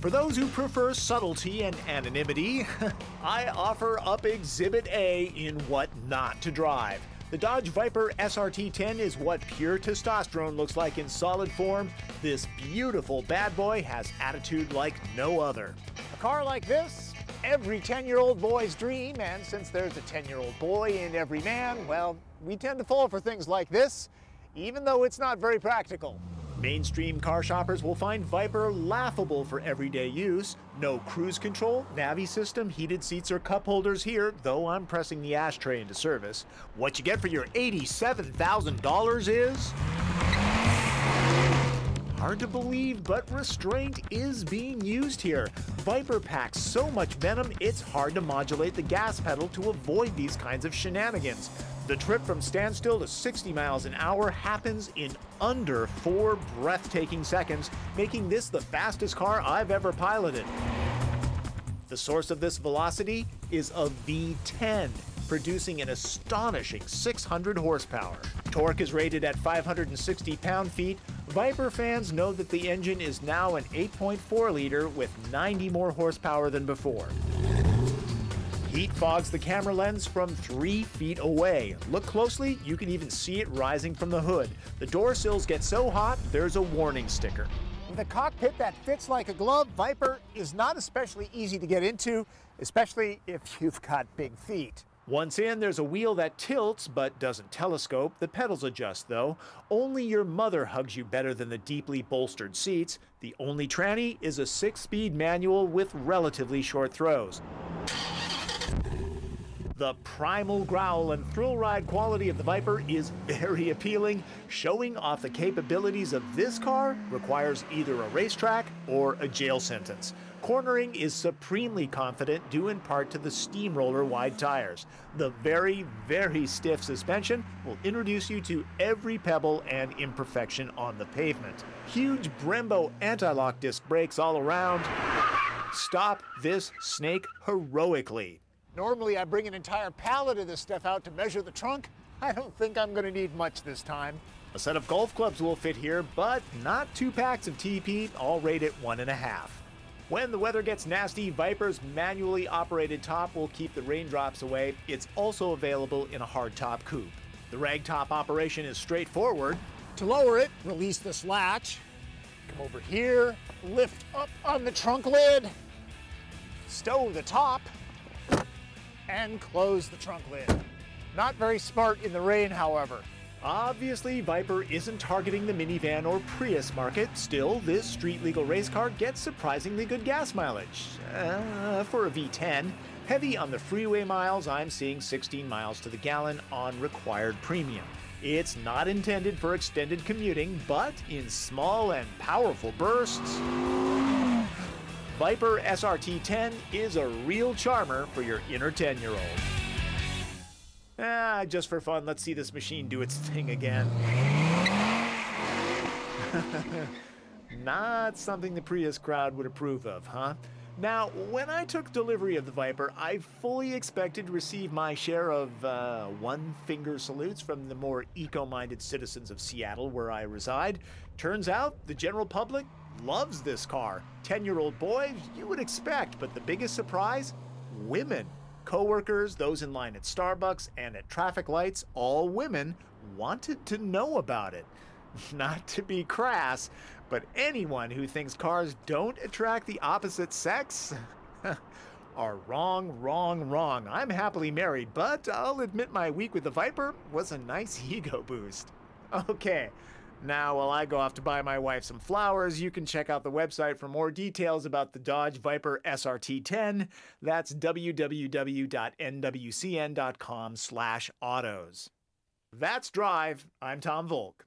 For those who prefer subtlety and anonymity, I offer up Exhibit A in what not to drive. The Dodge Viper SRT10 is what pure testosterone looks like in solid form. This beautiful bad boy has attitude like no other. A car like this, every 10-year-old boy's dream, and since there's a 10-year-old boy in every man, well, we tend to fall for things like this, even though it's not very practical. Mainstream car shoppers will find Viper laughable for everyday use. No cruise control, Navi system, heated seats, or cup holders here, though I'm pressing the ashtray into service. What you get for your $87,000 is... hard to believe, but restraint is being used here. Viper packs so much venom, it's hard to modulate the gas pedal to avoid these kinds of shenanigans. The trip from standstill to 60 miles an hour happens in under 4 breathtaking seconds, making this the fastest car I've ever piloted. The source of this velocity is a V10, producing an astonishing 600 horsepower. Torque is rated at 560 pound-feet. Viper fans know that the engine is now an 8.4-liter with 90 more horsepower than before. Heat fogs the camera lens from 3 feet away. Look closely, you can even see it rising from the hood. The door sills get so hot, there's a warning sticker. With a cockpit that fits like a glove, Viper is not especially easy to get into, especially if you've got big feet. Once in, there's a wheel that tilts but doesn't telescope. The pedals adjust, though. Only your mother hugs you better than the deeply bolstered seats. The only tranny is a 6-speed manual with relatively short throws. The primal growl and thrill ride quality of the Viper is very appealing. Showing off the capabilities of this car requires either a racetrack or a jail sentence. Cornering is supremely confident due in part to the steamroller wide tires. The very, very stiff suspension will introduce you to every pebble and imperfection on the pavement. Huge Brembo anti-lock disc brakes all around. Stop this snake heroically. Normally I bring an entire pallet of this stuff out to measure the trunk. I don't think I'm going to need much this time. A set of golf clubs will fit here, but not 2 packs of TP, all rated 1.5. When the weather gets nasty, Viper's manually operated top will keep the raindrops away. It's also available in a hardtop coupe. The ragtop operation is straightforward. To lower it, release this latch, come over here, lift up on the trunk lid, stow the top, and close the trunk lid. Not very smart in the rain, however. Obviously, Viper isn't targeting the minivan or Prius market. Still, this street-legal race car gets surprisingly good gas mileage. For a V10. Heavy on the freeway miles, I'm seeing 16 miles to the gallon on required premium. It's not intended for extended commuting, but in small and powerful bursts, Viper SRT10 is a real charmer for your inner 10-year-old. Just for fun, let's see this machine do its thing again. Not something the Prius crowd would approve of, huh? Now, when I took delivery of the Viper, I fully expected to receive my share of one-finger salutes from the more eco-minded citizens of Seattle, where I reside. Turns out, the general public loves this car. 10-year-old boys, you would expect, but the biggest surprise? Women. Co-workers, those in line at Starbucks and at traffic lights, all women, wanted to know about it. Not to be crass, but anyone who thinks cars don't attract the opposite sex are wrong, wrong, wrong. I'm happily married, but I'll admit my week with the Viper was a nice ego boost. Okay. Now, while I go off to buy my wife some flowers, you can check out the website for more details about the Dodge Viper SRT10. That's www.nwcn.com/autos. That's Drive. I'm Tom Volk.